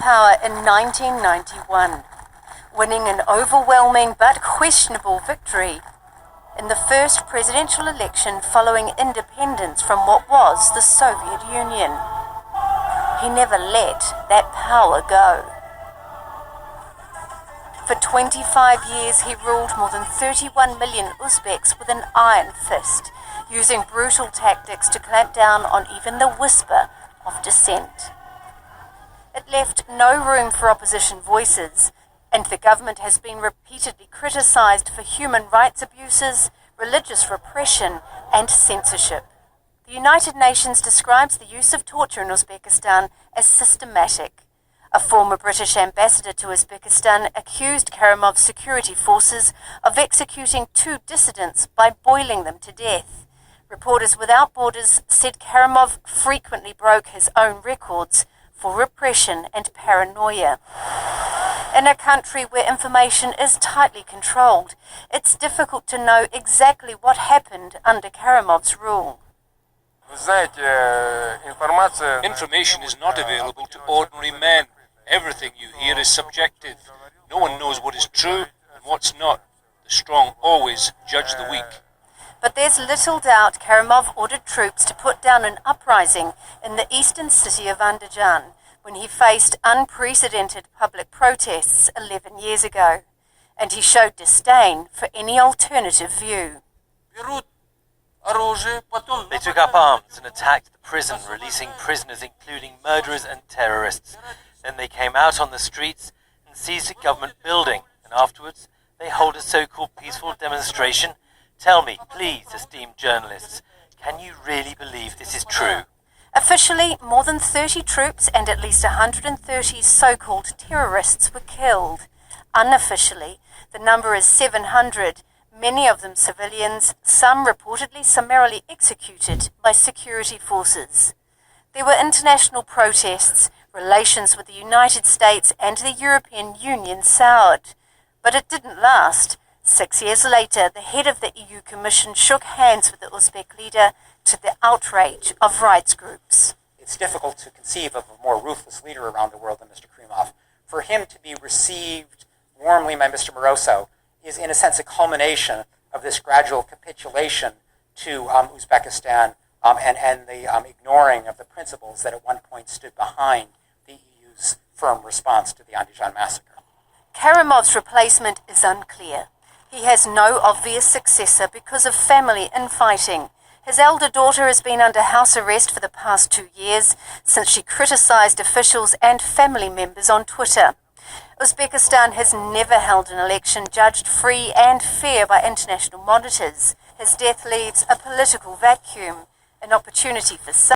power in 1991, winning an overwhelming but questionable victory in the first presidential election following independence from what was the Soviet Union. He never let that power go. For 25 years, he ruled more than 31 million Uzbeks with an iron fist, using brutal tactics to clamp down on even the whisper of dissent. It left no room for opposition voices, and the government has been repeatedly criticized for human rights abuses, religious repression, and censorship. The United Nations describes the use of torture in Uzbekistan as systematic. A former British ambassador to Uzbekistan accused Karimov's security forces of executing 2 dissidents by boiling them to death. Reporters Without Borders said Karimov frequently broke his own records for repression and paranoia. In a country where information is tightly controlled, it's difficult to know exactly what happened under Karimov's rule. Information is not available to ordinary men. Everything you hear is subjective. No one knows what is true and what's not. The strong always judge the weak. But there's little doubt Karimov ordered troops to put down an uprising in the eastern city of Andijan when he faced unprecedented public protests 11 years ago, and he showed disdain for any alternative view. They took up arms and attacked the prison, releasing prisoners including murderers and terrorists. Then they came out on the streets and seized a government building, and afterwards they hold a so-called peaceful demonstration. Tell me, please, esteemed journalists, can you really believe this is true? Officially, more than 30 troops and at least 130 so-called terrorists were killed. Unofficially, the number is 700, many of them civilians, some reportedly summarily executed by security forces. There were international protests, relations with the United States and the European Union soured. But it didn't last. 6 years later, the head of the EU Commission shook hands with the Uzbek leader to the outrage of rights groups. It's difficult to conceive of a more ruthless leader around the world than Mr. Karimov. For him to be received warmly by Mr. Moroso is, in a sense, a culmination of this gradual capitulation to Uzbekistan and the ignoring of the principles that at one point stood behind the EU's firm response to the Andijan massacre. Karimov's replacement is unclear. He has no obvious successor because of family infighting. His elder daughter has been under house arrest for the past 2 years since she criticized officials and family members on Twitter. Uzbekistan has never held an election judged free and fair by international monitors. His death leaves a political vacuum, an opportunity for some